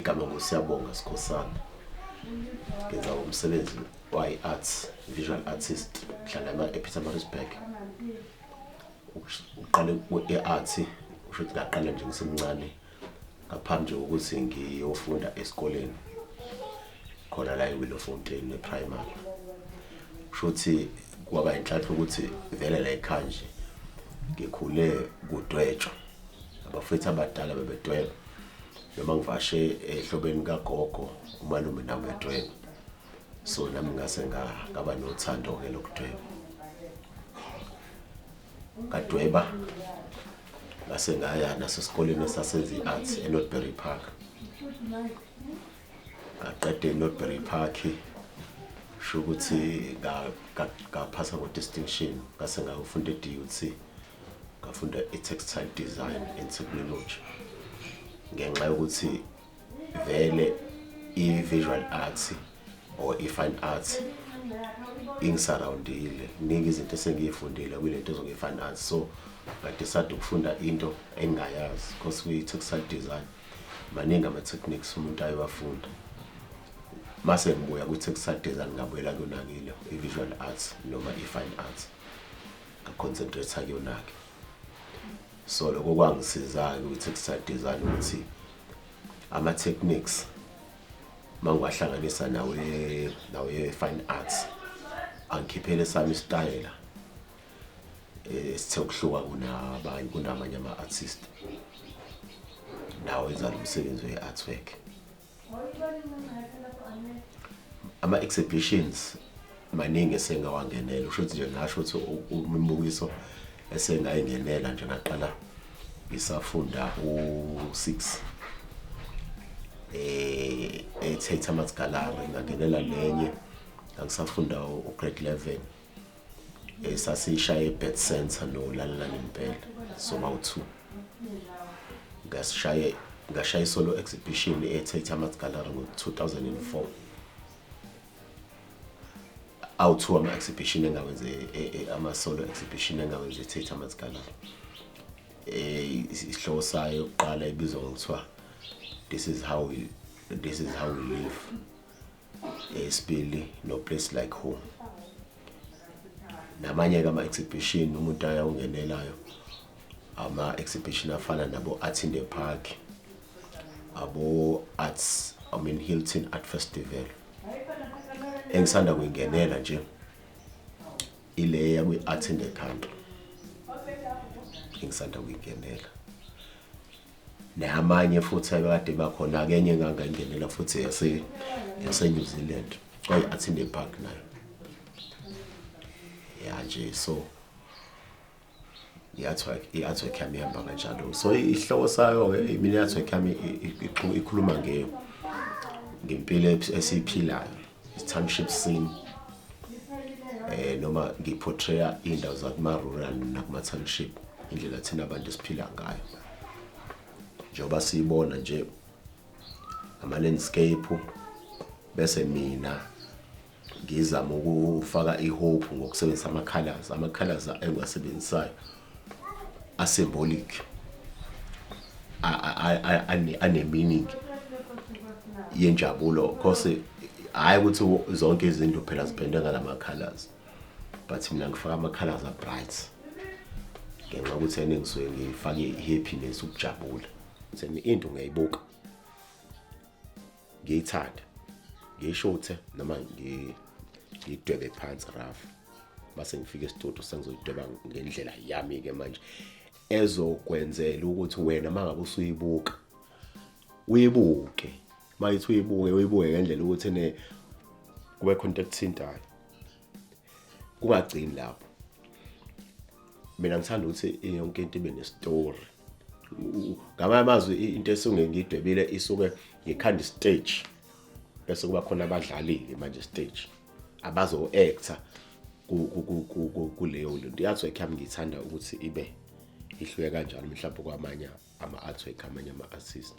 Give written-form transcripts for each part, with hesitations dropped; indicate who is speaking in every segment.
Speaker 1: Igama nguSiyabonga Sikhosana. Ngenza umsebenzi arts visual artist ngihlala ePietermaritzburg. Uqale e-art usho ukuthi ngaqala nje ngisemncane ngaphambi nje ukuthi ngiyofunda esikoleni khona la eWillowfontein primary. Shuthi kwaba inhlanhla ukuthi vele la ekhaya nje ngikhule kudwetshwa abafethu abadala bebedweba noma ngivashe ehlobeni kagogo umalume nawe bedweba, so nami ngase ngaba nothando ke lokudweba. Ngadweba ngase ngaya nasesikoleni esasenza i-arts eNorthbury Park. Ngaqeda eNorthbury Park sho ukuthi ngaphasa ngo-distinction ngase ngafunda e-DUT, ngafunda i-textile design and technology ngenxa yokuthi vele i-visual arts or i-fine arts ingisurroundile, kuningi izinto esengiyifundile kwilento zoku-fine arts, so ngadecide ukufunda into engingayazi because kwi-textile design maningi ama-techniques umuntu ayewafunda. Mase ngibuya kwi-textile design ngabuyela kuyonakile i-visual arts noma i-fine arts ngaconcentrate kuyonake. So lokho kwangisiza kwi-textile design ukuthi ama-techniques mangwahlanganisa nawe fine arts angikhiphele sami style sithe ukuhluka kunamanye ama-artist nawo enza umsebenzi we-artwork. Ama-exhibitions maningi esengawangenela, usho ukuthi nje ngasho ukuthi imibukiso esengayingenela nje ngaqala ngisafunda u6 e-Theatre Arts Gallery, ngangenela lenye ngisafunda u-grade 11 sasisha e-Bed Center nolalelani impela soma-2. Ngashaya solo exhibition e-Theatre Arts Gallery ngo-2004. Awu-2 ama-exhibition engawenze ama-solo exhibition engawenze e-Theatre Arts Gallery. Isihloko sayo yokuqala ibizwa ngokuthiwa This is how we live. Esibili, No Place Like Home. Namanye ama-exhibition umuntu ayawungenelayo ama-exhibition afana nabo Art in the Park, Hilton Art Festival. Engisanda kuyingenela nje ile yakwi-Art in the Country engisanda kuyingenela. Namanye futhi abekade bakhona akenye engangayingenela futhi yase-New Zealand i-Art in the Park nayo. Ya nje, so i-artwork yami ihamba kanjalo. So ihloko sayo mina i-artwork yami ikhuluma ngempilo esiyiphilayo, i-township scene, noma ngiportraya iy'ndawo zakuma-rural nakuma-township, indlela thina abantu esiphila ngayo. Njengoba siyibona nje ama-landscape bese mina ngizama ukufaka i-hope ngokusebenzisa ama-colours engiwasebenzisayo a-symbolic, ane-meaning yenjabulo, because hhayi ukuthi zonke izinto phela ziphende ngalama-colours, but mina ngifaka ama-colours a-bright ngenxa yokuthi ene ngisuke ngifake i-happiness, ukujabula. Into ngayibuka ngiyithanda ngiyishuthe noma ngidwebe phansi rough, base ngifike esitudio sengizoyidweba ngendlela yami ke manje ezokwenzela ukuthi wena mangabe usuyibuka uyibuke, mayithi uyibuke ngendlela ukuthi kube contact thintayo, kungagcini lapho. Mina ngithanda ukuthi yonke into ibe ne-story. Ngamanye amazwi into esuke ngiyidwebile isuke ngikhanda i-stage bese kuba khona abadlali manje stage abazo-actor kuleyo nto. I-artwork yami ngithanda ukuthi ibe ihluke kanjalo mhlawumbe kwamanye ama-artwork amanye ama-artist.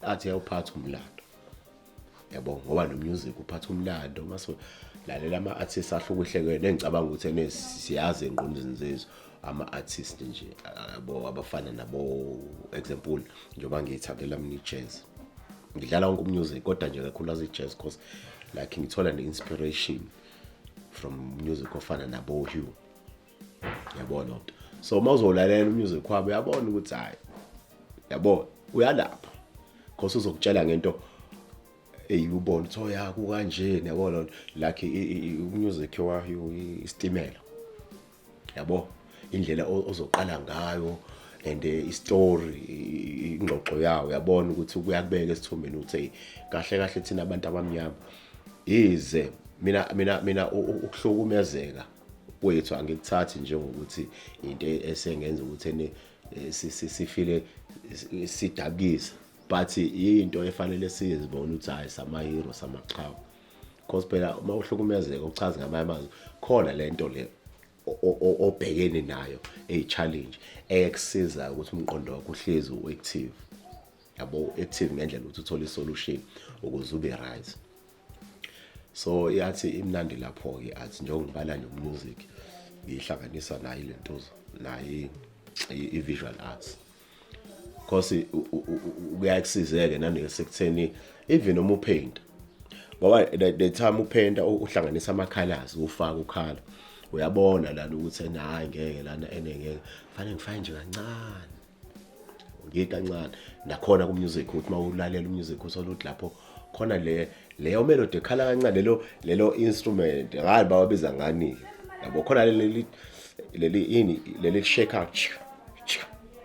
Speaker 1: Art yawuphatha umlando, yabo, ngoba no-music uphatha umlando. Mase lalela ama-artists ahlukahlukene engicabanga ukuthi siyazi engqondweni zethu ama-artist nje abafana nabo, example njengoba ngiyithandela mina i-jazz, ngidlala wonke umusic kodwa nje kakhulukazi i-jazz cause like ngithola ne-inspiration from music ofana nabo Hugh. Yabona lonto. So mawuzolalela umusic wabo uyabona ukuthi hayi yabo uyalapha. Cause uzokutshela ngento eyubona ukuthi ya ku kanje yabona lonto like umusic wa Hugh istimela. Yabo indlela ozoqala ngayo and istory ingxoxo yawo yabona ukuthi kuyakubeka esithombeni ukuthi kahle kahle thina abantu abamnyama ize mina ukuhlukumezeka kwethu angikuthathi njengokuthi into esengenza ukuthi sifile sidabukisa but into efanele sizibone ukuthi hayi samahero samaqhawe because phela uma uhlukumezeka uchaza ngamanye amazwi khona lento le obhekene nayo challenge ekusiza ukuthi umqondo wakho uhlezi uactive yabo active ngendlela ukuthi uthole isolution ukuze ube right. So yathi imnandi lapho ke athi njengobala nomusic ngihlanganisa nayo lentozo nayo i-visual arts because uyakusizeke nanesekutheni even uma upaint ngoba the time upainta uhlanganisa ama colors ufaka ukhala uyabona lana ukuthi hayi ngeke lana enengeke fanele ngifanye nje kancane ngikancane nakhona ku-music ukuthi mawulalela umusic usoluthi lapho khona leyo melody ekhala kancane lelo instrument hayi bawabiza ngani yabo khona leli shake out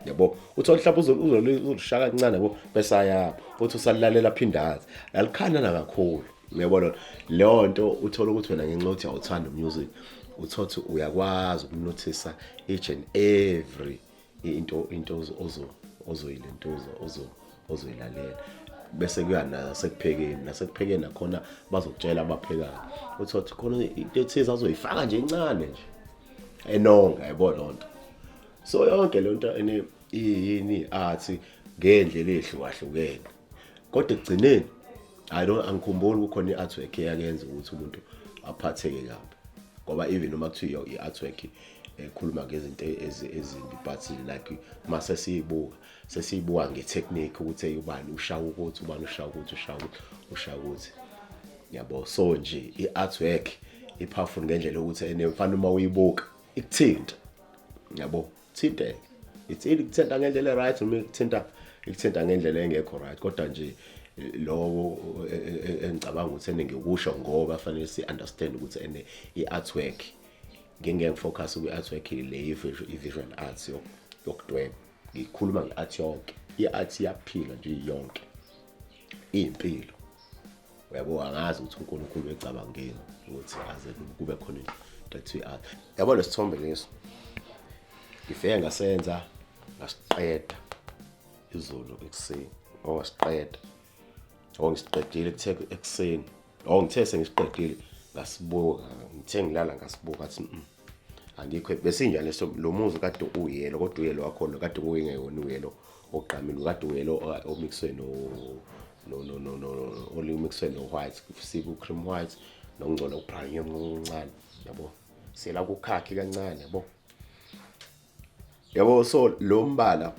Speaker 1: yabo uthola mhlawumbe uzoshaka kancane yabo bese ayapha uthi usalalela phindazi lalikhana kakhulu uyabona leyo nto uthola ukuthi wena ngenxa ukuthi awuthanda umusic uthothi uyakwazi ukunothisa each and every into ozoyilalela bese kuyana sekuphekeni nakhona bazokutshela abaphekayo uthothi khona into ethize azoyifaka nje encane nje enonga yabona lonto. So yonke lento yini athi ngendlela ehlukahlukene kodwa ekugcineni angikhumbuli ukukhona i-artwork eyakenza ukuthi umuntu aphatheke kabi ngoba even uma kuthiwa i-artwork ekhuluma ngezinto ezimbi but like mase sesiyibuka ngetechnique ukuthi ubani ushawa ukuthi ubani ushawa ukuthi ushawa ukuthi yabo. So nje i-artwork ipowerful ngendlela ukuthi enemfana uma uyibuka ikuthinta yabo thinte ikuthinta ngendlela right uma ikuthinta ngendlela engekho right kodwa nje lo engicabanga ukuthi ngikusho ngoba fanele si understand ukuthi i-artwork ngingefocus ku-artwork le i-visual arts yokudweba ngikhuluma nge-art yonke i-art iyaphila nje yonke impilo uyabo angazi ukuthi uNkulunkulu ecabangeni ukuthi aze kube khona into art yabo lesithombe leso ngifike ngasenza ngasiqeda izolo ekuseni ngasiqeda ngisiqedile ekuseni ngithe sengisiqedile ngasibuka ngithe ngilala ngasibuka athi angikho besinjalo leso lo muzi kade uyelo kodwa uyelo wakhona kade kuyingeyona uyelo oqamile kade uyelo omixwe no olimixwe no white siku cream white nongcola uprime omncane yabo sela kukhakhi kancane yabo. So lo mbala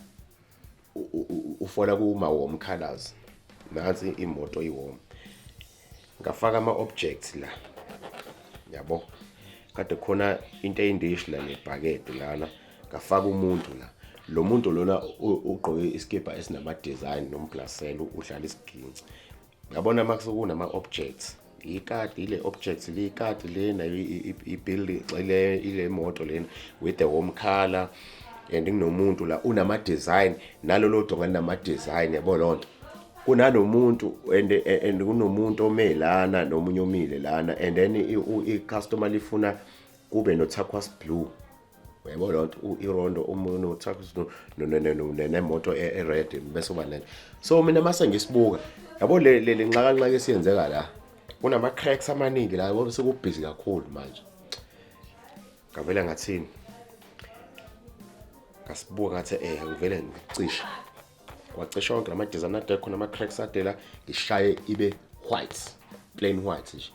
Speaker 1: ufona kuma warm colors nansi imoto iwarm ngafaka ama objects la yabo kade khona into eyindishi la nebhakede lana ngafaka umuntu la lo muntu lona ugqoke iskipa esinama design nomblaselo udlala isiginci ngabona makusekunama objects ikati ile objects le ikati lena ibuilding ile moto lena with the warm color and nginomuntu la unama design nalolo donga nama design yabo lonto kunanomuntu and kunomuntu omelana nomunye omile lana and then i-customer lifuna kube no turquoise blue yabo lonto irondo umuntu no turquoise nemoto red bese kuba nene. So mina mase ngisibuka yabo le nxakanxa ke siyenzeka la kunama cracks amaningi la yabo sekubhizi kakhulu manje ngavela ngathini ngasibuka ngathi ngivele ngicisha wacisha wonke lama design ade khona ama cracks adela ngishaye ibe white plain white nje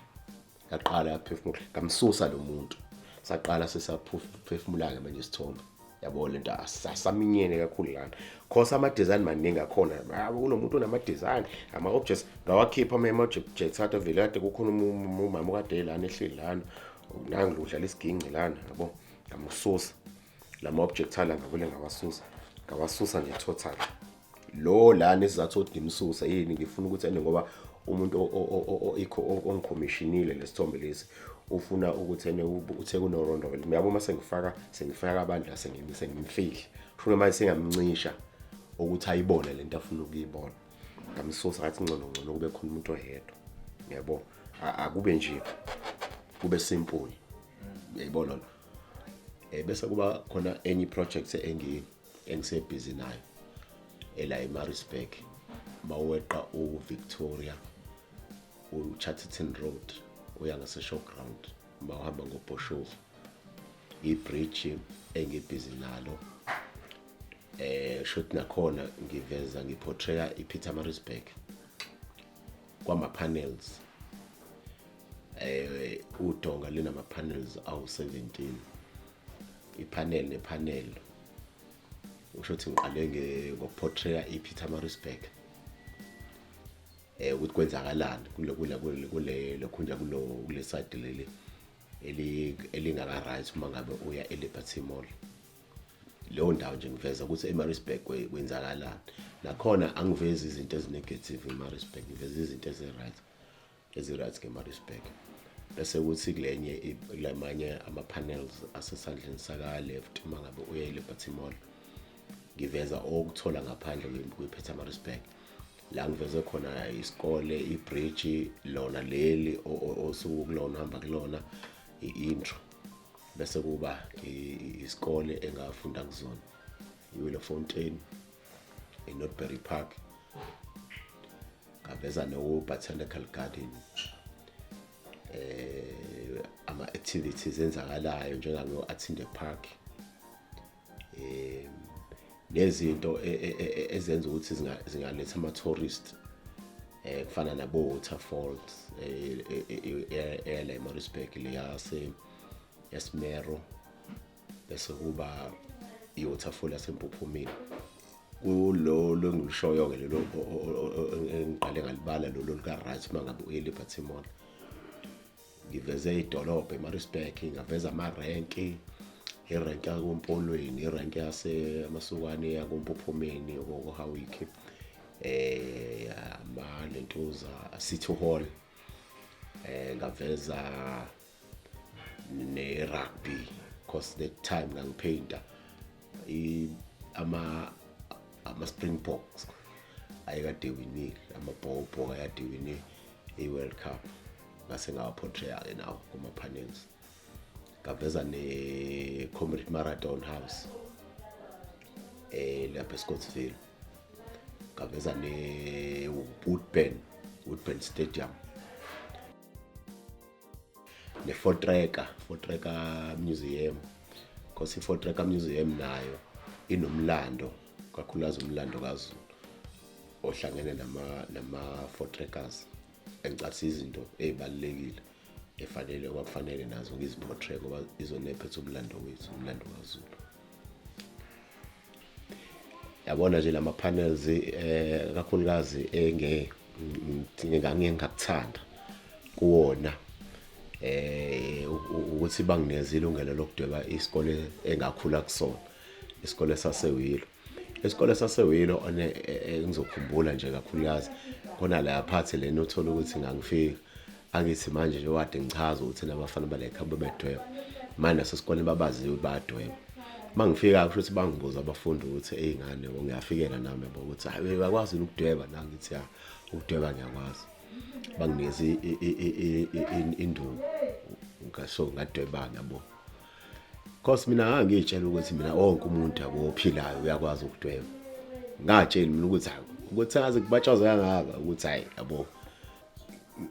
Speaker 1: ngaqala yaphefumula ngamsusa lo muntu saqala sesaphefumula ke manje isithombe yabo lento asasaminyene kakhulu lana cause ama design maningi akhona kunomuntu onama design ama objects ngawakhipha ama objects athe vele kade kukhona umama okade lana ehleli lana nangi udlala isiginci lana yabo ngamususa lama objects ala ngavule ngawasusa nje total lo lana esizathu ukuthi ngimsusa yini ngifuna ukuthi ene ngoba umuntu ongicomissionile lesithombe lesi ufuna ukuthi ene uthe kunoRondo vele uyabo mase sengifaka abandla sengimfihla ufuna manje sengamncisha ukuthi ayibone lento afuna ukuyibona ngamsusa ngathi ngcono kube khona umuntu oyedwa yabo akube nje kube simple uyayibona bese kuba khona any project engisebhizi nayo ela eMaritzburg baweqa uVictoria uChatterton Road uya ngase showground bahamba ngoBoshovu ibridge engibhizi nalo shothi nakhona ngiveza ngiportray iPietermaritzburg kwama panels udonga linama panels awu17 ipanel nepanel ushothi ngiqale ngoportray iPietermaritzburg ukuthi kwenzakalani kule lokhunja kule side leli elingaka right uma ngabe uya eLiberty Mall leyo ndawo nje ngiveza ukuthi eMaritzburg kwenzakalani nakhona angivezi izinto ezinegative eMaritzburg ngiveza izinto ezi-right ngeMaritzburg bese ukuthi kulenye lamanye ama panels asesandleni saka left uma ngabe uya eLiberty Mall ngiveza okuthola ngaphandle kwePietermaritzburg la ngiveze khona isikole ibridge lona leli osuku kulona hamba kulona iintro bese kuba isikole engafunda kuzona iWillowfontein eNorthbury Park ngaveza no-botanical garden ama activities enzakalayo njengalo Athinde Park nezinto ezenza ukuthi zingaletha ama tourist kufana nabo waterfalls la eMaritzburg leyaseSmero bese kuba iwaterfall yaseMpophomeni kulo ngishoyo ke lelo engiqale ngalibala lo lika right mangabe uyeLiberty Mall ngiveze idolobha eMaritzburg ngaveza ama rank irank yakoMpolweni irank yase amasukwane yakoMpophomeni okoHawiki ama lentuza City Hall ngaveza ne rugby cause that time ngangipainta ama Springboks ayekade winile amabhobho ayade winile iWorld Cup ngase ngawaportray ke nawo kuma panels ngaveza ne Comrade Marathon House lapha eScottsville ngaveza ne Woodburn Stadium ne Fortrekker Museum cause iFortrekker Museum nayo inomlando kakhulukazi umlando kaZulu ohlangene nama Fortrekkers engicathi izinto ezibalekile efanele kwakufanele nazo ngiziportray ngoba izonephethe umlando wethu umlando kaZulu yabona nje lama panels kakhulukazi ngingakuthanda kuwona ukuthi bangineze ilungelo lokudweba isikole engakhula kusona isikole saseWilo isikole saseWilo engizokhumbula nje kakhulukazi khona la phathi lena uthola ukuthi ngangifika angithi manje nje wade ngichaza ukuthi nabafana balekhaba bedweba manje nasesikoleni babaziwe badweba mangifika kusho ukuthi bangibuza abafundi ukuthi eyingane ngiyafikela nami ukuthi hayi uyakwazi ukudweba nangithi ya ukudweba ngiyakwazi bangineze induku ngasho ngadweba yabo cause mina angitshela ukuthi mina wonke umuntu abophilayo uyakwazi ukudweba ngatshela mina ukuthi azi kubatshaza kangaka ukuthi hayi yabo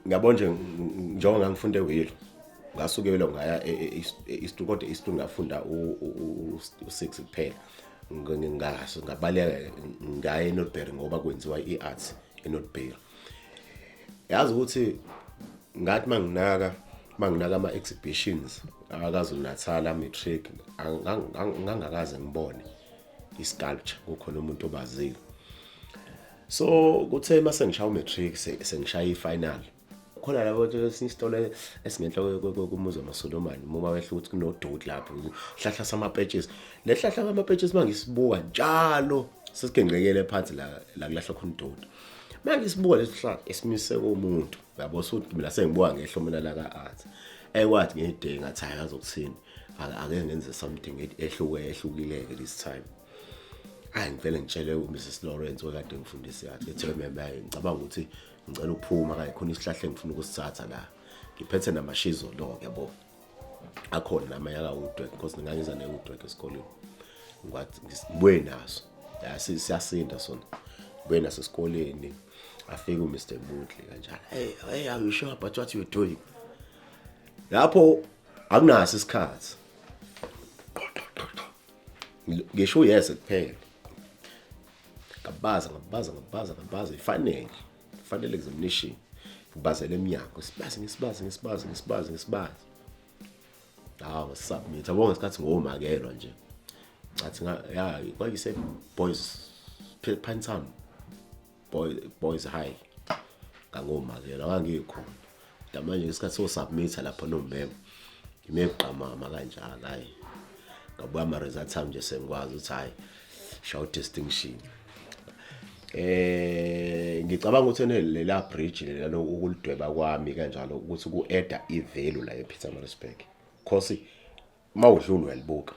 Speaker 1: ngiyabona nje njengoba ngifunde eWilo ngasukela ngaya eStukodwa eStudi ngafunda u6 kuphela ngingaso ngabaleka ngaya eNorthbury ngoba kwenziwa iarts eNorthbury yazi ukuthi ngathi manginaka manginaka ama exhibitions akaZulu Natal matric angangakaze ngibone isculpture kukhona umuntu obazile. So kuthe mase ngishaya umatric sengishaya ifinal khona labo isitolo esingenhla kumuzi waMaSolomani uma wehla ukuthi kunodoti lapho hlahla sama-patches lehlahla ama-patches mangisibuka njalo sesigenqekele phansi la kulahla khona udoti mangisibuka lesihlahla esimise komuntu yabo ukuthi mina sengibuka ngehlo mina la ka-art ekwathi ngedey ngathi hayi azokuthini ake ngenze something ehlukileke this time. Ngivele ngitshele uMrs Lawrence okade ngifundisa yakhe ethi mama ngicabanga ukuthi ngicela ukuphuma kanye khona isihlahla engifuna ukusithatha la ngiphethe namashizo lo yabo akhona namayaka udwe because ngingangiza neudwe esikoleni ngathi ngibuye naso siyasinda sona buye naso esikoleni afika uMr Mutli kanjalo hey are you sure about what you're doing lapho akunaso isikhathi ngisho yes kuphela ngabaza ifanele examination ngibazele eminyango ngisibazi submit yabo ngesikhathi ngomakelwa nje ngathi kwayise Pinetown boys high kangomakelwa ngangikhona manje ngesikhathi so submit lapho nomema ngimeqhamama kanjalo hayi ngabuya ama results ami nje sengikwazi ukuthi hayi show distinction. Ngicabanga ukuthi lela bridge lela ukulidweba kwami kanjalo ukuthi ku-add ivalue la ePietermaritzburg because mawudlula uyalibuka